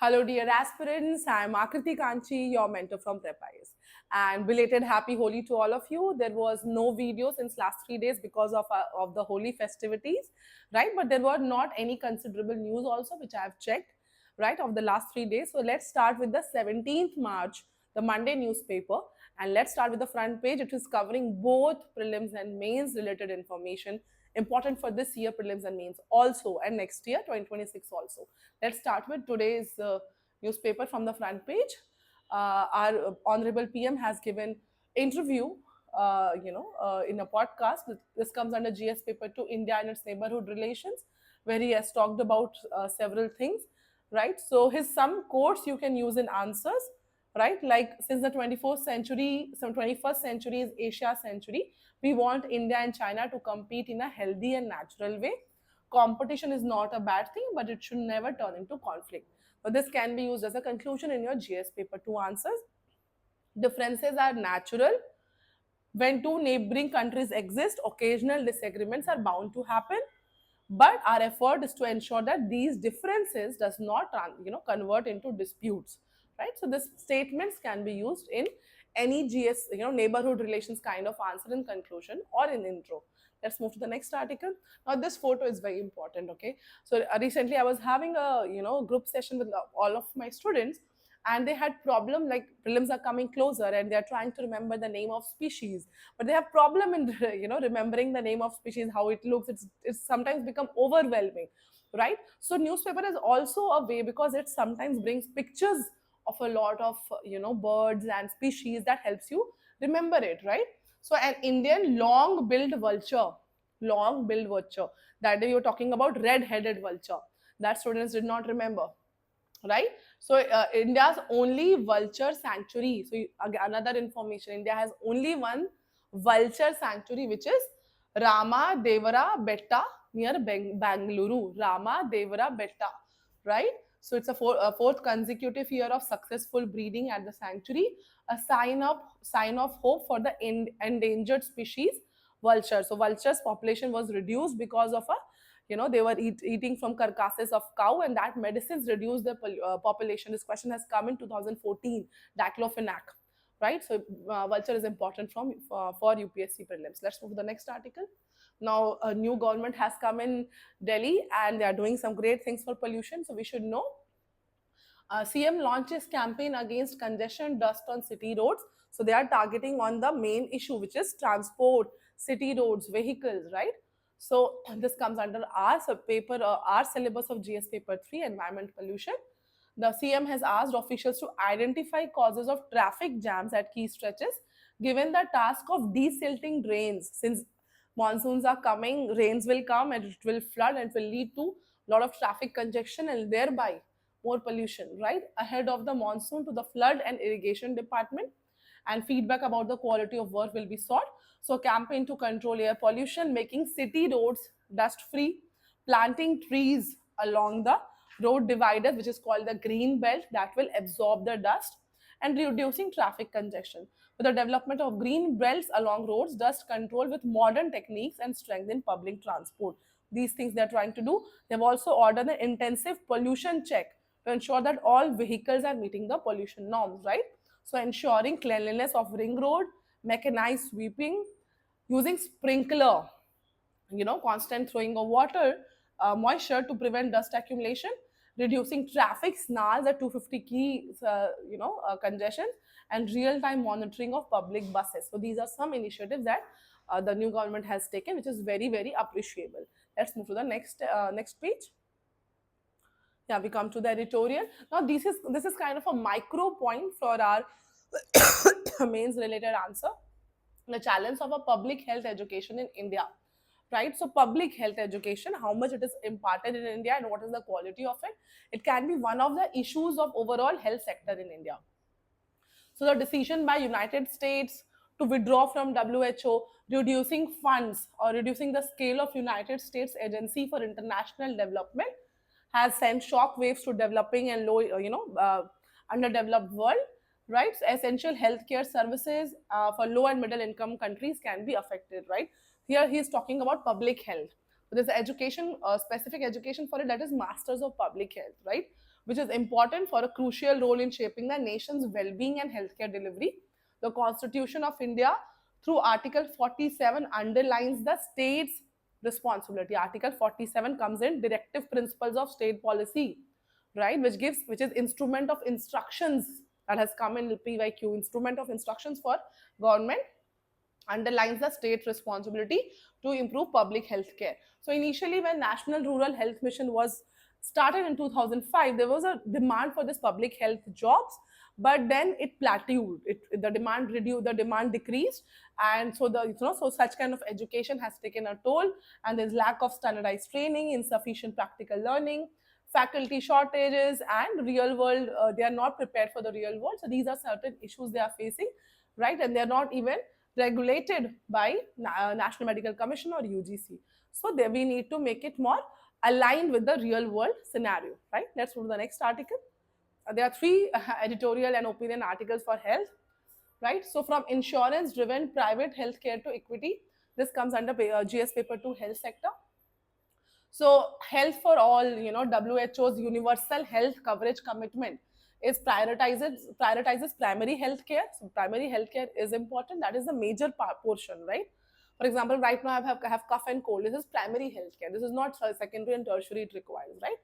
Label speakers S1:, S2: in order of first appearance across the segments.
S1: Hello, dear aspirants. I'm Akriti Kanchi, your mentor from Prepise. And belated happy Holi to all of you. There was no video since last 3 days because of the Holi festivities, right? But there were not any considerable news also, which I've checked, right, of the last 3 days. So let's start with the 17th March, the Monday newspaper. And let's start with the front page. It is covering both prelims and mains related information important for this year prelims and mains also, and next year 2026 also. Let's start with today's newspaper from the front page. Our honorable PM has given interview, in a podcast. This comes under GS paper 2, India and its neighborhood relations, where he has talked about several things, right? So his some quotes you can use in answers, right? Like since the 24th century, some 21st century is Asia century. We want India and China to compete in a healthy and natural way. Competition is not a bad thing, but it should never turn into conflict. But this can be used as a conclusion in your GS paper 2 answers. Differences are natural. When two neighboring countries exist, occasional disagreements are bound to happen. But our effort is to ensure that these differences does not convert into disputes, right? So these statements can be used in any GS, neighborhood relations kind of answer in conclusion or in intro. Let's move to the next article. Now this photo is very important. Okay, so recently I was having a group session with all of my students, and they had problem like prelims are coming closer and they're trying to remember the name of species, but they have problem in remembering the name of species, how it looks. It's sometimes become overwhelming, right? So newspaper is also a way, because it sometimes brings pictures of a lot of birds and species that helps you remember it, right? So an Indian long-billed vulture, that day you were talking about red-headed vulture, that students did not remember, right? So India's only vulture sanctuary. So another information: India has only one vulture sanctuary, which is Rama Devara Betta near Bangalore. Rama Devara Betta, right? So it's a fourth consecutive year of successful breeding at the sanctuary, a sign of hope for the endangered species vulture. So vultures population was reduced because of a they were eating from carcasses of cow, and that medicines reduce the population. This question has come in 2014, diclofenac, right? So vulture is important for UPSC prelims. Let's move to the next article. Now a new government has come in Delhi, and they are doing some great things for pollution, so we should know. CM launches campaign against congestion dust on city roads. So they are targeting on the main issue, which is transport, city roads, vehicles, right? So this comes under our syllabus of GS paper 3, environment pollution. The CM has asked officials to identify causes of traffic jams at key stretches, given the task of desilting drains. Since monsoons are coming, rains will come and it will flood and it will lead to a lot of traffic congestion and thereby more pollution, right? Ahead of the monsoon, to the flood and irrigation department, and feedback about the quality of work will be sought. So campaign to control air pollution, making city roads dust free, planting trees along the road dividers, which is called the green belt, that will absorb the dust, and reducing traffic congestion. With the development of green belts along roads, dust control with modern techniques, and strengthen public transport. These things they're trying to do. They've also ordered an intensive pollution check to ensure that all vehicles are meeting the pollution norms, right? So ensuring cleanliness of ring road, mechanized sweeping, using sprinkler, constant throwing of water, moisture to prevent dust accumulation, reducing traffic snarls at 250 key, congestion, and real-time monitoring of public buses. So these are some initiatives that the new government has taken, which is very, very appreciable. Let's move to the next page. Yeah, we come to the editorial. Now this is kind of a micro point for our mains related answer. The challenge of a public health education in India, right? So public health education, how much it is imparted in India and what is the quality of it, it can be one of the issues of overall health sector in India. So the decision by United States to withdraw from WHO, reducing funds or reducing the scale of United States Agency for International Development, has sent shock waves to developing and low, underdeveloped world, right? So essential healthcare services for low and middle income countries can be affected, right? Here he is talking about public health. So there's education, specific education for it, that is Masters of Public Health, right? which is important for a crucial role in shaping the nation's well-being and healthcare delivery. The Constitution of India, through Article 47, underlines the state's responsibility. Article 47 comes in directive principles of state policy, right, which is instrument of instructions that has come in PYQ, instrument of instructions for government, underlines the state responsibility to improve public health care. So initially, when National Rural Health Mission was started in 2005, there was a demand for this public health jobs, but then it plateaued. The demand reduced, the demand decreased, and so so such kind of education has taken a toll, and there's lack of standardized training, insufficient practical learning, faculty shortages, and real world. They are not prepared for the real world. So these are certain issues they are facing, right? And they are not even regulated by National Medical Commission or UGC. So there we need to make it more aligned with the real world scenario, right? Let's move to the next article. There are three editorial and opinion articles for health, right? So from insurance driven private healthcare to equity, this comes under GS paper 2 health sector. So health for all, WHO's universal health coverage commitment is prioritizes primary health care. So primary health care is important. That is the major portion, right? For example, right now I have cough and cold. This is primary health care. This is not secondary and tertiary it requires, right?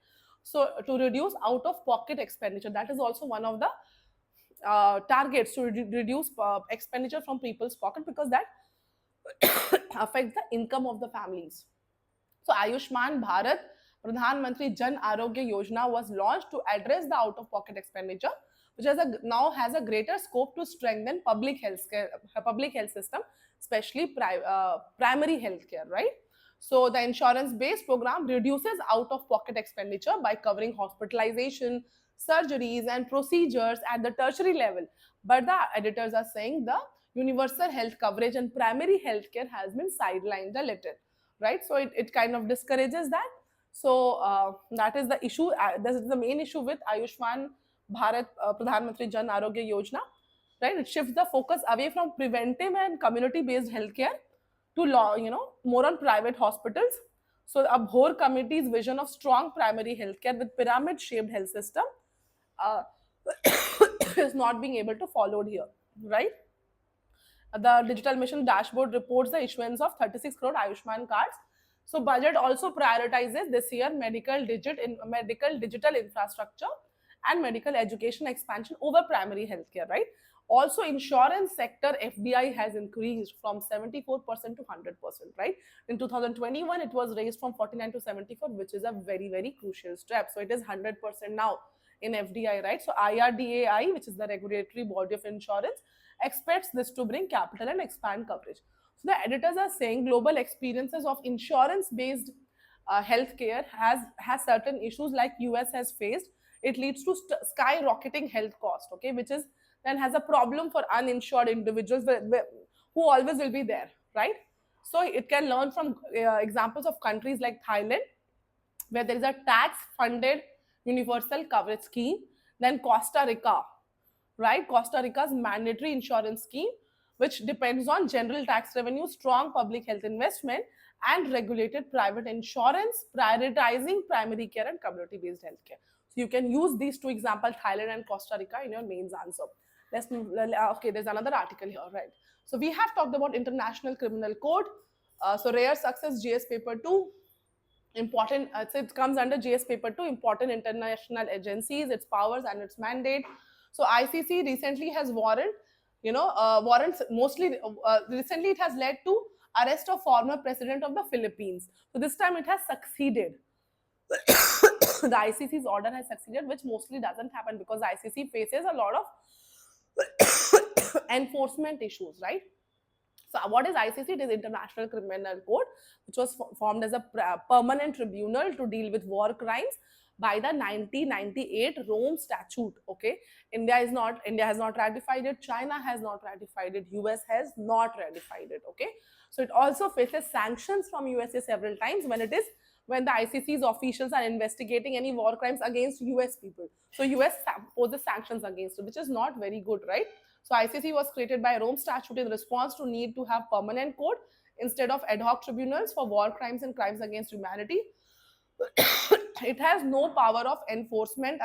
S1: So to reduce out-of-pocket expenditure, that is also one of the targets, to reduce expenditure from people's pocket, because that affects the income of the families. So Ayushman Bharat Pradhan Mantri Jan Arogya Yojana was launched to address the out-of-pocket expenditure, which now has a greater scope to strengthen public health system, especially primary health care, right? So the insurance-based program reduces out-of-pocket expenditure by covering hospitalization, surgeries, and procedures at the tertiary level. But the editors are saying the universal health coverage and primary health care has been sidelined a little, right? So it kind of discourages that. So that is the issue. This is the main issue with Ayushman Bharat Pradhan Mantri Jan Arogya Yojana, right? It shifts the focus away from preventive and community-based healthcare to more on private hospitals. So Abhor committee's vision of strong primary healthcare with pyramid-shaped health system is not being able to followed here, right? The Digital Mission dashboard reports the issuance of 36 crore Ayushman cards. So budget also prioritizes this year medical digital infrastructure and medical education expansion over primary healthcare, right? Also, insurance sector FDI has increased from 74% to 100%, right? In 2021, it was raised from 49 to 74, which is a very, very crucial step. So it is 100% now in FDI, right? So IRDAI, which is the regulatory body of insurance, expects this to bring capital and expand coverage. So the editors are saying global experiences of insurance-based healthcare has certain issues like US has faced. It leads to skyrocketing health cost, okay, which is then has a problem for uninsured individuals who always will be there, right? So it can learn from examples of countries like Thailand, where there is a tax-funded universal coverage scheme. Then Costa Rica, right? Costa Rica's mandatory insurance scheme, which depends on general tax revenue, strong public health investment, and regulated private insurance, prioritizing primary care and community-based healthcare. So you can use these two examples, Thailand and Costa Rica, in your mains answer. Let's move. Okay, there's another article here, right? So we have talked about International Criminal Code. So rare success, GS paper 2. Important, so it comes under GS paper 2, important international agencies, its powers and its mandate. So ICC recently has warrants mostly, recently it has led to arrest of former president of the Philippines. So this time it has succeeded. The ICC's order has succeeded, which mostly doesn't happen because ICC faces a lot of enforcement issues, right? So what is ICC? It is International Criminal Court, which was formed as a permanent tribunal to deal with war crimes by the 1998 Rome Statute. Okay, India has not ratified it. China has not ratified it. US has not ratified it. Okay, so it also faces sanctions from USA several times when the ICC's officials are investigating any war crimes against US people. So US poses sanctions against it, which is not very good, right? So ICC was created by Rome Statute in response to need to have permanent court instead of ad hoc tribunals for war crimes and crimes against humanity. it has no power of enforcement,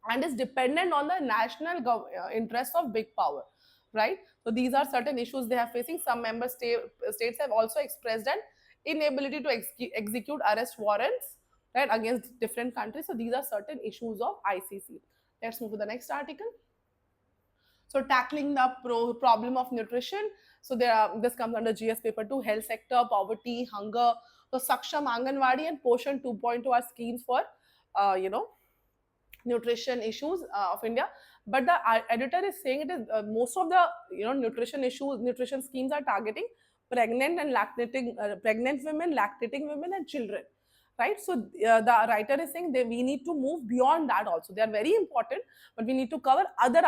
S1: and is dependent on the national interest of big power, right? So these are certain issues they are facing. Some states have also expressed an inability to execute arrest warrants, right, against different countries. So these are certain issues of ICC. Let's move to the next article. So tackling the problem of nutrition. So this comes under GS paper 2, health sector, poverty, hunger. So Saksham Anganwadi and Poshan 2.2 are schemes for, nutrition issues of India. But the editor is saying it is most of the nutrition schemes are targeting pregnant and lactating pregnant women, lactating women, and children. Right, so the writer is saying that we need to move beyond that also. They are very important, but we need to cover other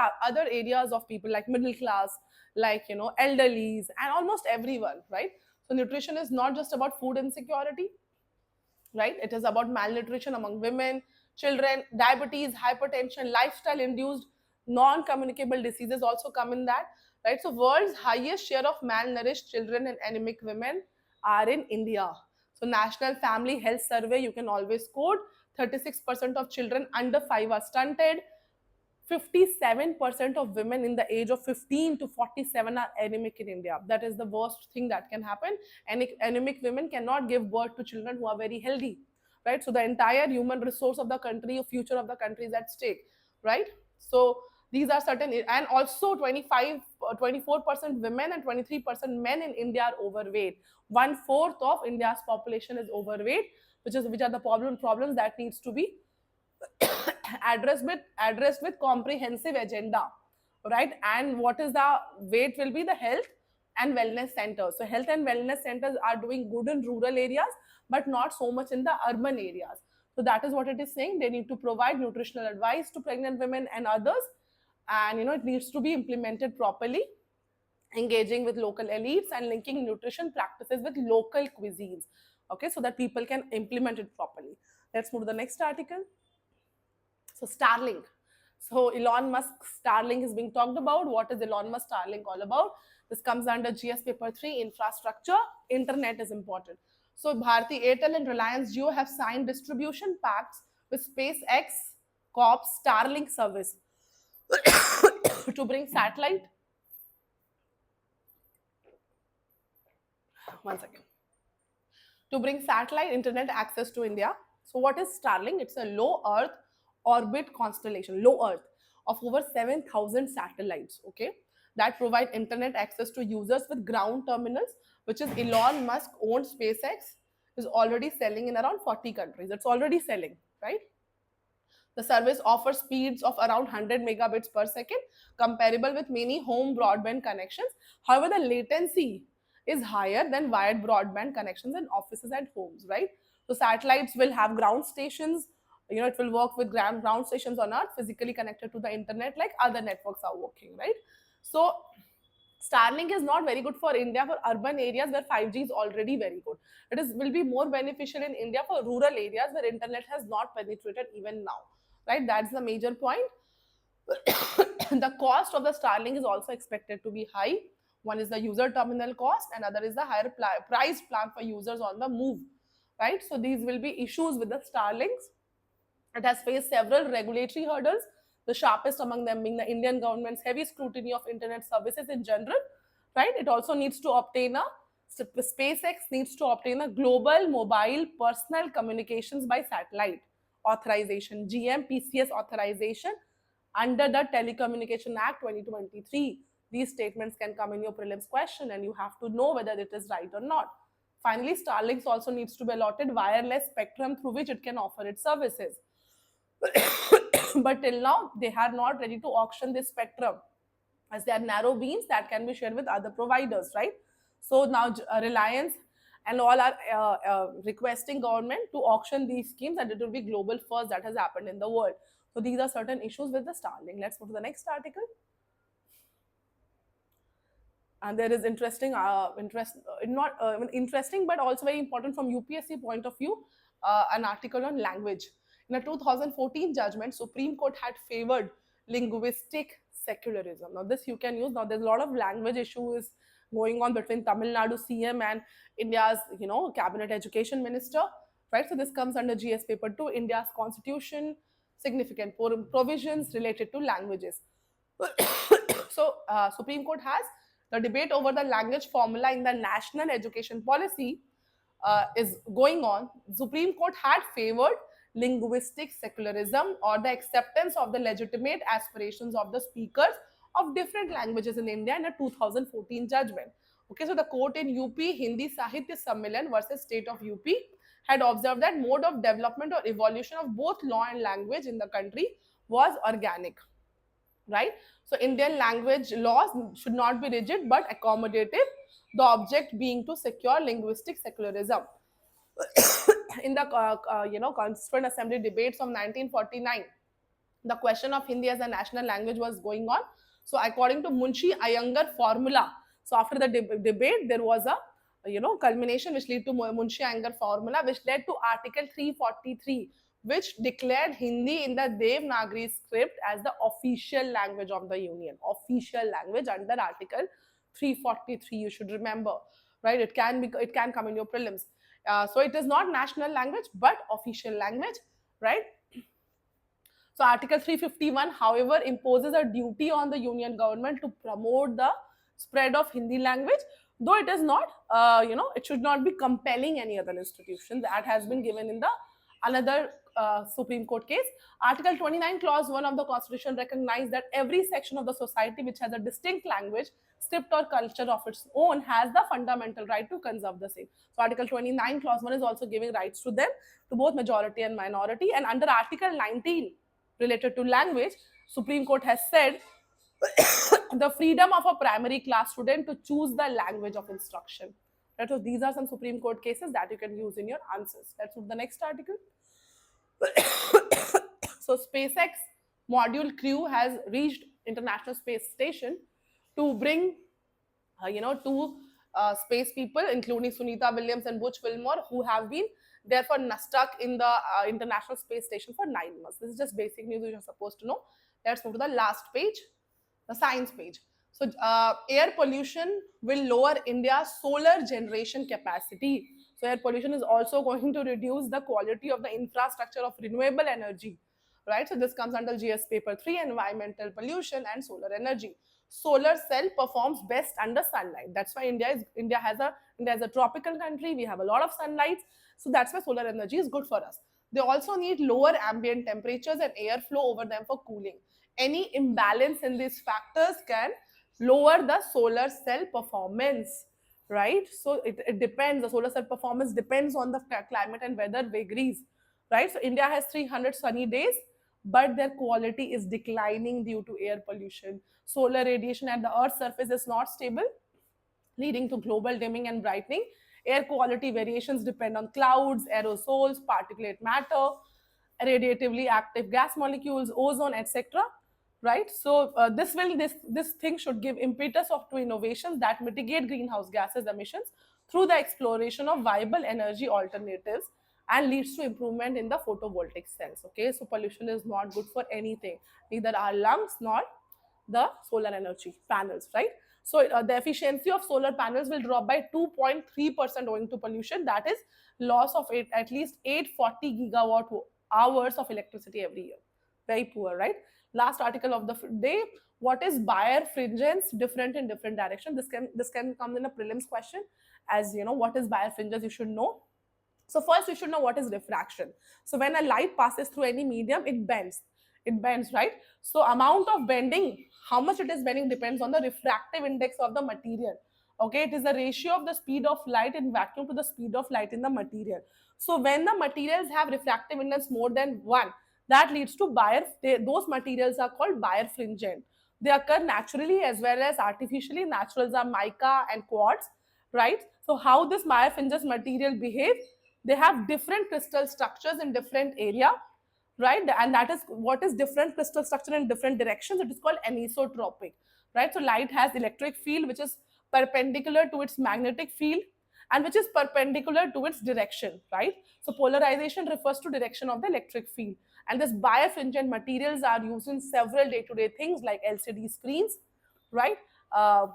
S1: areas of people like middle class, like elderlies, and almost everyone. Right, so nutrition is not just about food insecurity, right? It is about malnutrition among women, children, diabetes, hypertension, lifestyle induced non-communicable diseases also come in that, right? So world's highest share of malnourished children and anemic women are in India. So National Family Health Survey, you can always quote, 36% of children under 5 are stunted. 57% of women in the age of 15 to 47 are anemic in India. That is the worst thing that can happen. Anemic women cannot give birth to children who are very healthy, right? So the entire human resource of the country, or future of the country is at stake, right? So these are certain, and also 24% women and 23% men in India are overweight. 1/4 of India's population is overweight, which are the problems that needs to be addressed with comprehensive agenda, right? And what is the weight will be the health and wellness centers. So health and wellness centers are doing good in rural areas, but not so much in the urban areas. So that is what it is saying. They need to provide nutritional advice to pregnant women and others, and it needs to be implemented properly, engaging with local elites and linking nutrition practices with local cuisines, okay, so that people can implement it properly. Let's move to the next article. So Starlink. So Elon Musk's Starlink is being talked about. What is Elon Musk Starlink all about? This comes under GS paper 3, infrastructure. Internet is important. So Bharti Airtel and Reliance Jio have signed distribution pacts with SpaceX Corp Starlink service to bring satellite. One second. To bring satellite internet access to India. So what is Starlink? It's a low Earth orbit constellation, low Earth, of over 7,000 satellites, okay, that provide internet access to users with ground terminals, which is Elon Musk owned SpaceX is already selling in around 40 countries. It's already selling, right? The service offers speeds of around 100 megabits per second, comparable with many home broadband connections. However, the latency is higher than wired broadband connections in offices and homes, right? So satellites will have ground stations. It will work with ground stations on Earth, physically connected to the internet like other networks are working, right? So Starlink is not very good for India for urban areas where 5G is already very good. Will be more beneficial in India for rural areas where internet has not penetrated even now, right? That's the major point. The cost of the Starlink is also expected to be high. One is the user terminal cost, and other is the higher price plan for users on the move, right? So these will be issues with the Starlinks. It has faced several regulatory hurdles, the sharpest among them being the Indian government's heavy scrutiny of internet services in general, right? It also needs to obtain SpaceX needs to obtain a global mobile personal communications by satellite authorization, GMPCS authorization under the Telecommunication Act 2023. These statements can come in your prelims question and you have to know whether it is right or not. Finally, Starlink also needs to be allotted wireless spectrum through which it can offer its services. But till now, they are not ready to auction this spectrum, as they are narrow beams that can be shared with other providers, right? So now Reliance and all are requesting government to auction these schemes, and it will be global first that has happened in the world. So these are certain issues with the Starlink. Let's go to the next article. And there is interesting, interesting, but also very important from UPSC point of view, an article on language. In a 2014 judgment, Supreme Court had favored linguistic secularism. Now this you can use. Now there's a lot of language issues going on between Tamil Nadu CM and India's, cabinet education minister. right? So this comes under GS paper 2, India's constitution, significant provisions related to languages. So Supreme Court has the debate over the language formula in the national education policy is going on. Supreme Court had favored linguistic secularism or the acceptance of the legitimate aspirations of the speakers of different languages in India in a 2014 judgment. Okay, so the court in UP Hindi Sahitya Sammelan versus State of UP had observed that mode of development or evolution of both law and language in the country was organic, right? So Indian language laws should not be rigid but accommodative, the object being to secure linguistic secularism. In the Constituent Assembly debates of 1949, the question of Hindi as a national language was going on. So according to Munshi Iyengar formula, so after the debate, there was a culmination which led to Munshi Iyengar formula, which led to Article 343, which declared Hindi in the Devanagari script as the official language of the Union. Official language under Article 343. You should remember, right? It can come in your prelims. So it is not national language but official language, right? So Article 351, however, imposes a duty on the union government to promote the spread of Hindi language, though it is not, it should not be compelling any other institution. That has been given in the another Supreme Court case. Article 29, Clause 1 of the Constitution recognizes that every section of the society which has a distinct language, script or culture of its own has the fundamental right to conserve the same. So Article 29, Clause 1 is also giving rights to them, to both majority and minority. And under Article 19, related to language, Supreme Court has said the freedom of a primary class student to choose the language of instruction. Right? So these are some Supreme Court cases that you can use in your answers. Let's move to the next article. So SpaceX module crew has reached International Space Station to bring, two space people, including Sunita Williams and Butch Wilmore, who have been therefore stuck in the International Space Station for 9 months. This is just basic news you're supposed to know. Let's move to the last page, the science page. So air pollution will lower India's solar generation capacity. So air pollution is also going to reduce the quality of the infrastructure of renewable energy, right? So this comes under GS paper 3, environmental pollution and solar energy. Solar cell performs best under sunlight. That's why India has a tropical country. We have a lot of sunlight. So that's why solar energy is good for us. They also need lower ambient temperatures and airflow over them for cooling. Any imbalance in these factors can lower the solar cell performance, right? So it depends. The solar cell performance depends on the climate and weather vagaries, right? So India has 300 sunny days, but their quality is declining due to air pollution. Solar radiation at the Earth's surface is not stable, leading to global dimming and brightening. Air quality variations depend on clouds, aerosols, particulate matter, radiatively active gas molecules, ozone, etc. Right? So this thing should give impetus to innovations that mitigate greenhouse gases emissions through the exploration of viable energy alternatives and leads to improvement in the photovoltaic cells. Okay, so pollution is not good for anything, neither our lungs nor the solar energy panels, right? So the efficiency of solar panels will drop by 2.3% owing to pollution. That is loss of at least 840 gigawatt hours of electricity every year. Very poor, right? Last article of the day. What is birefringence different in different direction? This can come in a prelims question. As you know, what is birefringence? You should know. So first, you should know what is refraction. So when a light passes through any medium, it bends. It bends, right? So amount of bending, how much it is bending depends on the refractive index of the material. Okay, it is the ratio of the speed of light in vacuum to the speed of light in the material. So when the materials have refractive index more than 1, that leads to those materials are called birefringent. They occur naturally as well as artificially. Naturals are mica and quartz, right? So how this birefringent material behave? They have different crystal structures in different area, right? And that is what is different crystal structure in different directions. It is called anisotropic, right? So light has electric field which is perpendicular to its magnetic field and which is perpendicular to its direction, right? So polarization refers to direction of the electric field. And this birefringent materials are used in several day-to-day things like LCD screens, right?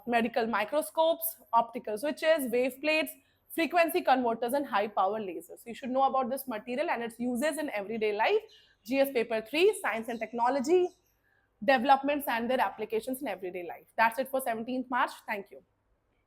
S1: Medical microscopes, optical switches, wave plates, frequency converters and high power lasers. So you should know about this material and its uses in everyday life. GS paper 3, science and technology, developments and their applications in everyday life. That's it for 17th March. Thank you.